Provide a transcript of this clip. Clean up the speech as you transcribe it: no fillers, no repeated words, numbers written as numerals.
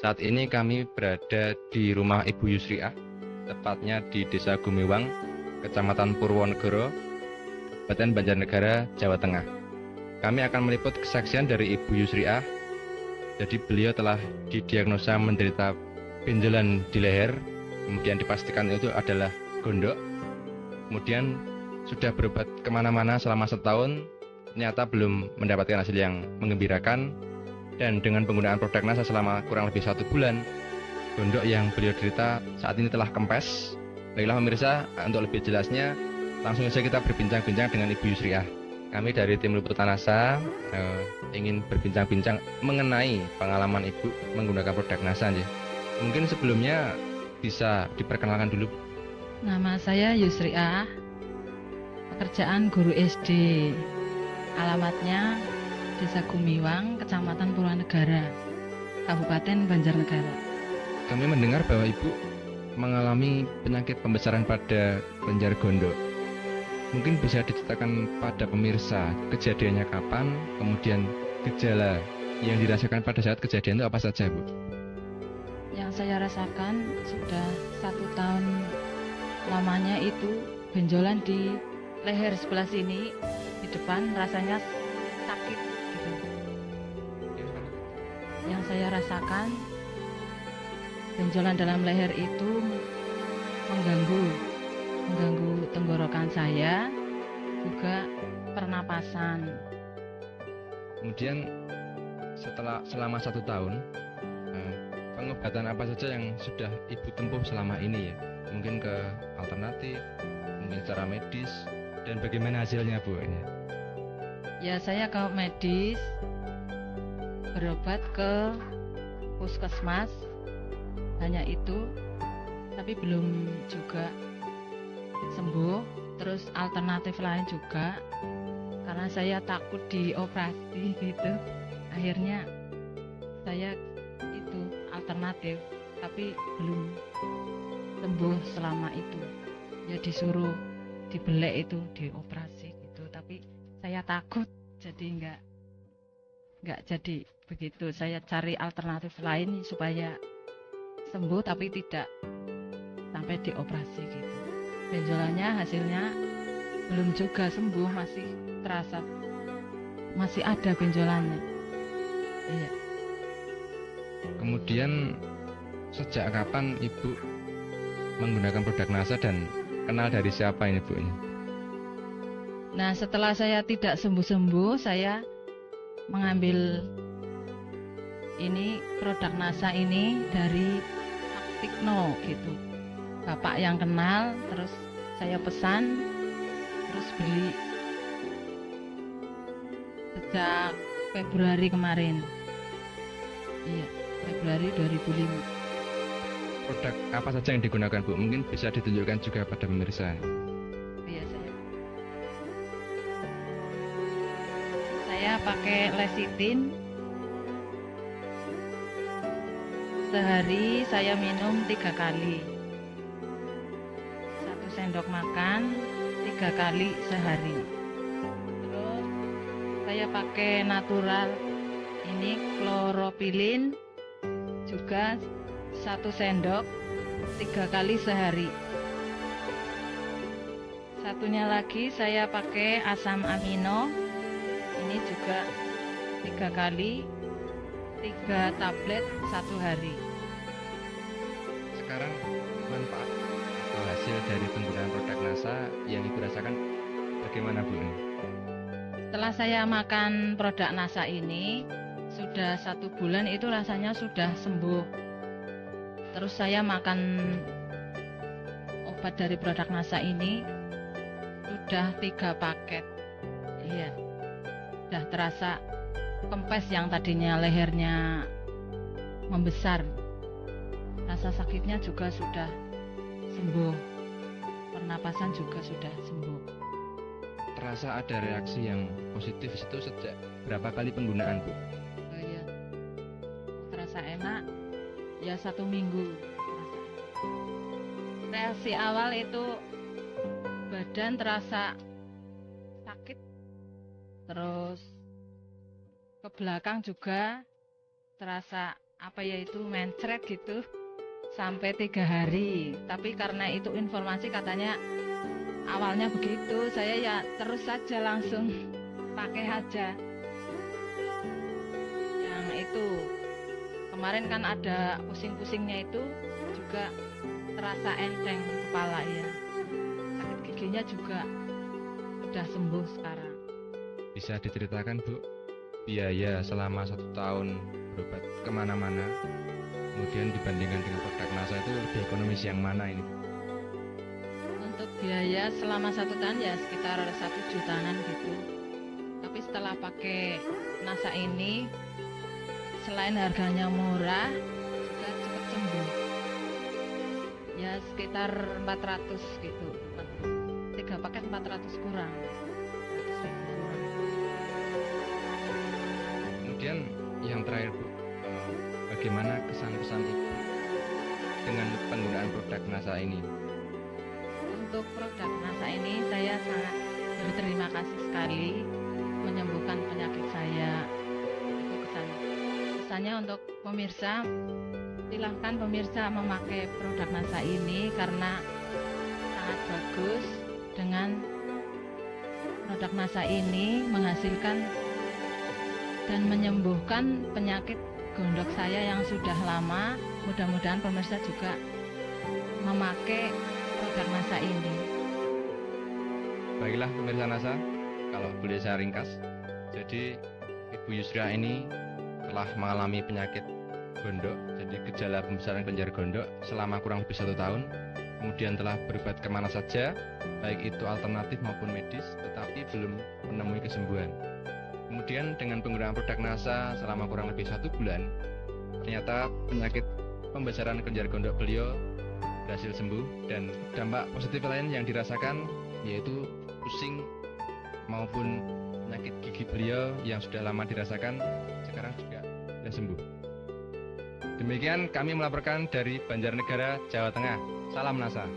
Saat ini kami berada di rumah Ibu Yusriah, tepatnya di Desa Gumiwang, Kecamatan Purwonegoro, Kabupaten Banjarnegara, Jawa Tengah. Kami akan meliput kesaksian dari Ibu Yusriah. Jadi beliau telah didiagnosa menderita benjolan di leher, kemudian dipastikan itu adalah gondok. Kemudian sudah berobat kemana-mana selama setahun, ternyata belum mendapatkan hasil yang menggembirakan. Dan dengan penggunaan produk NASA selama kurang lebih 1 bulan, gondok yang beliau derita saat ini telah kempes. Baiklah pemirsa, untuk lebih jelasnya, langsung saja kita berbincang-bincang dengan Ibu Yusriah. Kami dari tim liputan NASA ingin berbincang-bincang mengenai pengalaman Ibu menggunakan produk NASA. Mungkin sebelumnya bisa diperkenalkan dulu. Nama saya Yusriah, pekerjaan guru SD. Alamatnya Desa Gumiwang, Kecamatan Purwonegara, Kabupaten Banjarnegara. Kami mendengar bahwa Ibu mengalami penyakit pembesaran pada kelenjar gondok. Mungkin bisa diceritakan pada pemirsa kejadiannya kapan, kemudian gejala yang dirasakan pada saat kejadian itu apa saja, Bu? Yang saya rasakan sudah 1 tahun lamanya itu benjolan di leher sebelah sini, di depan rasanya sakit gitu. Yang saya rasakan benjolan dalam leher itu mengganggu tenggorokan saya, juga pernapasan. Kemudian selama 1 tahun, pengobatan apa saja yang sudah Ibu tempuh selama ini ya? Mungkin ke alternatif, mungkin secara medis, dan bagaimana hasilnya, Bu? Ya, saya ke medis, berobat ke puskesmas, hanya itu, tapi belum juga sembuh. Terus alternatif lain juga, karena saya takut dioperasi gitu. Akhirnya saya itu alternatif, tapi belum sembuh selama itu. Ya disuruh dibelek itu, dioperasi gitu, tapi saya takut, jadi nggak jadi begitu. Saya cari alternatif lain supaya sembuh tapi tidak sampai dioperasi gitu. Benjolannya hasilnya belum juga sembuh, masih terasa, masih ada benjolannya. Iya. Kemudian sejak kapan Ibu menggunakan produk NASA dan kenal dari siapa ini, Bu? Nah, setelah saya tidak sembuh-sembuh, saya mengambil ini produk NASA ini dari Aktikno gitu. Bapak yang kenal, terus saya pesan, terus beli sejak Februari kemarin. Iya, Februari 2005. Produk apa saja yang digunakan, Bu? Mungkin bisa ditunjukkan juga pada pemirsa. Iya, saya pakai lecithin. Sehari saya minum 3 kali. 1 sendok makan 3 kali sehari. Terus saya pakai natural ini kloropilin juga 1 sendok 3 kali sehari. Satunya lagi saya pakai asam amino, ini juga 3 kali, 3 tablet 1 hari. Sekarang manfaat atau hasil dari penggunaan produk NASA yang Ibu rasakan bagaimana, Bu? Setelah saya makan produk NASA ini, sudah 1 bulan itu rasanya sudah sembuh. Terus saya makan obat dari produk NASA ini sudah 3 paket. Iya, sudah terasa kempes yang tadinya lehernya membesar. Rasa sakitnya juga sudah sembuh. Pernapasan juga sudah sembuh. Terasa ada reaksi yang positif itu sejak berapa kali penggunaan, Bu? Oh iya, terasa enak. Ya 1 minggu. Reaksi awal itu badan terasa sakit, terus ke belakang juga terasa apa ya itu mencret gitu sampai 3 hari. Tapi karena itu informasi katanya awalnya begitu, saya ya terus saja langsung pakai aja. Yang itu kemarin kan ada pusing-pusingnya itu juga terasa enteng kepala ya. Sakit giginya juga sudah sembuh sekarang. Bisa diceritakan Bu, biaya selama 1 tahun berobat kemana-mana, kemudian dibandingkan dengan produk NASA itu lebih ekonomis yang mana ini Bu? Untuk biaya selama 1 tahun ya sekitar 1 jutaan gitu. Tapi setelah pakai NASA ini, selain harganya murah, juga cepat sembuh. Ya sekitar 400 gitu. 3 paket 400 kurang. 400.000 kurang. Kemudian yang terakhir Bu, bagaimana kesan-kesan Ibu dengan penggunaan produk NASA ini? Untuk produk NASA ini saya sangat berterima kasih sekali menyembuhkan penyakit saya. Itu kesannya untuk pemirsa, silahkan pemirsa memakai produk NASA ini karena sangat bagus. Dengan produk NASA ini menghasilkan dan menyembuhkan penyakit gondok saya yang sudah lama. Mudah-mudahan pemirsa juga memakai produk NASA ini. Baiklah pemirsa NASA, kalau boleh saya ringkas, jadi Ibu Yusria ini telah mengalami penyakit gondok, jadi gejala pembesaran kelenjar gondok selama kurang lebih 1 tahun. Kemudian telah berobat kemana saja, baik itu alternatif maupun medis, tetapi belum menemui kesembuhan. Kemudian dengan penggunaan produk NASA selama kurang lebih 1 bulan, ternyata penyakit pembesaran kelenjar gondok beliau berhasil sembuh, dan dampak positif lain yang dirasakan yaitu pusing maupun penyakit gigi beliau yang sudah lama dirasakan sekarang juga sudah sembuh. Demikian kami melaporkan dari Banjarnegara, Jawa Tengah. Salam NASA.